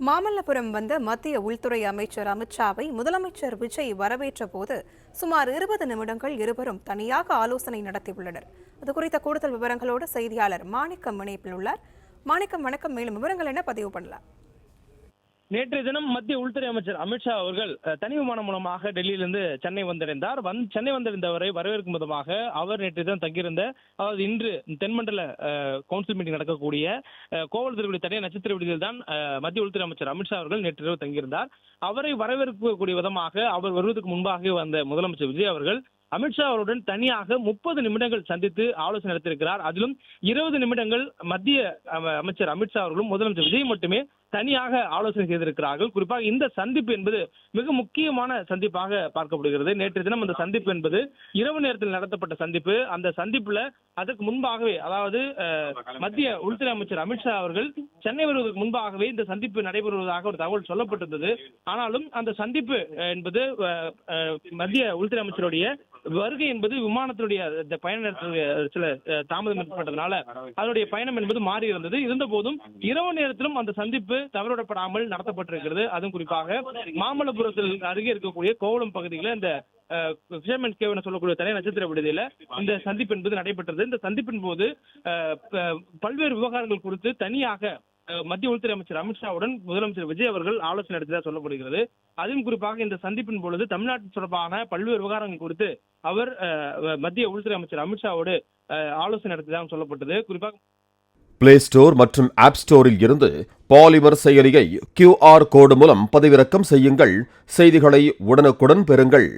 மாமல்லபுரம் வந்த மத்திய உள்துறை அமைச்சர் அமித்ஷாவை முதலமைச்சர் விஜய் வரவேற்ற போது சுமார் 20 நிமிடங்கள் இருவரும் தனியாக ஆலோசனை நடத்தியுள்ளனர். அது குறித்த கூடுதல் விவரங்களோடு செய்தியாளர் மாணிக்கம் இணைப்பில் உள்ளார். மாணிக்கம், வணக்கம். மேலும் விவரங்கள் என்ன பதிவு பண்ணலாம்? நேற்றைய தினம் மத்திய உள்துறை அமைச்சர் அமித்ஷா அவர்கள் தனி விமானம் மூலமாக டெல்லியிலிருந்து சென்னை வந்தடைந்தார். சென்னை வந்திருந்தவரை வரவேற்கும் விதமாக அவர் நேற்று தினம் தங்கியிருந்த, அதாவது இன்று தென்மண்டல கவுன்சில் மீட்டிங் நடக்கக்கூடிய கோவல் திருவிழி தனியார் நட்சத்திர விடுதியில் தான் மத்திய உள்துறை அமைச்சர் அமித்ஷா அவர்கள் நேற்று இரவு தங்கியிருந்தார். அவரை வரவேற்கக்கூடிய விதமாக அவர் வருவதற்கு முன்பாக வந்த முதலமைச்சர் விஜய் அவர்கள் அமித்ஷா அவருடன் தனியாக 30 நிமிடங்கள் சந்தித்து ஆலோசனை நடத்தியிருக்கிறார். அதிலும் 20 நிமிடங்கள் மத்திய அமைச்சர் அமித்ஷா அவர்களும் முதலமைச்சர் விஜய் மட்டுமே தனியாக ஆலோசனை செய்திருக்கிறார்கள். குறிப்பாக இந்த சந்திப்பு என்பது மிக முக்கியமான சந்திப்பாக பார்க்கப்படுகிறது. நேற்று தினம் அந்த சந்திப்பு என்பது இரவு நேரத்தில் நடத்தப்பட்ட சந்திப்பு. அந்த சந்திப்புல அதற்கு முன்பாகவே, அதாவது மத்திய உள்துறை அமைச்சர் அமித்ஷா அவர்கள் சென்னை வருவதற்கு முன்பாகவே இந்த சந்திப்பு நடைபெறுவதாக ஒரு தகவல் சொல்லப்பட்டிருந்தது. ஆனாலும் அந்த சந்திப்பு என்பது மத்திய உள்துறை அமைச்சருடைய வருகை என்பது விமானத்தினுடைய பயண நேரத்தில் சில தாமதம் ஏற்பட்டதுனால அதனுடைய பயணம் என்பது மாறி இருந்தது. இருந்த போதும் இரவு நேரத்திலும் அந்த சந்திப்பு தவறவிடப்படாமல் நடத்தப்பட்டிருக்கிறது. அதுவும் குறிப்பாக மாமல்லபுரத்தில் அருகே இருக்கக்கூடிய கோவளம் பகுதியில் இந்த ஃபிஷர்மேன்ஸ் கேவ் என சொல்லக்கூடிய தனியார் நட்சத்திர விடுதியில இந்த சந்திப்பு என்பது நடைபெற்றது. இந்த சந்திப்பின் போது பல்வேறு விவகாரங்கள் குறித்து தனியாக மத்திய உள்துறை அமைச்சர் அமித்ஷாவுடன் முதலமைச்சர் விஜய் அவர்கள் ஆலோசனை நடத்தியதாக சொல்லப்படுகிறது. அதிலும் குறிப்பாக இந்த சந்திப்பின் பொழுது தமிழ்நாட்டில் தொடர்பான பல்வேறு விவகாரங்கள் குறித்து அவர் மத்திய உள்துறை அமைச்சர் அமித்ஷாவோடு ஆலோசனை நடத்தியதாக சொல்லப்பட்டது. குறிப்பாக பிளே ஸ்டோர் மற்றும் ஆப் ஸ்டோரில் இருந்து பாலிமர் செயலியை QR கோடு மூலம் பதிவிறக்கம் செய்யுங்கள். செய்திகளை உடனுக்குடன் பெறுங்கள்.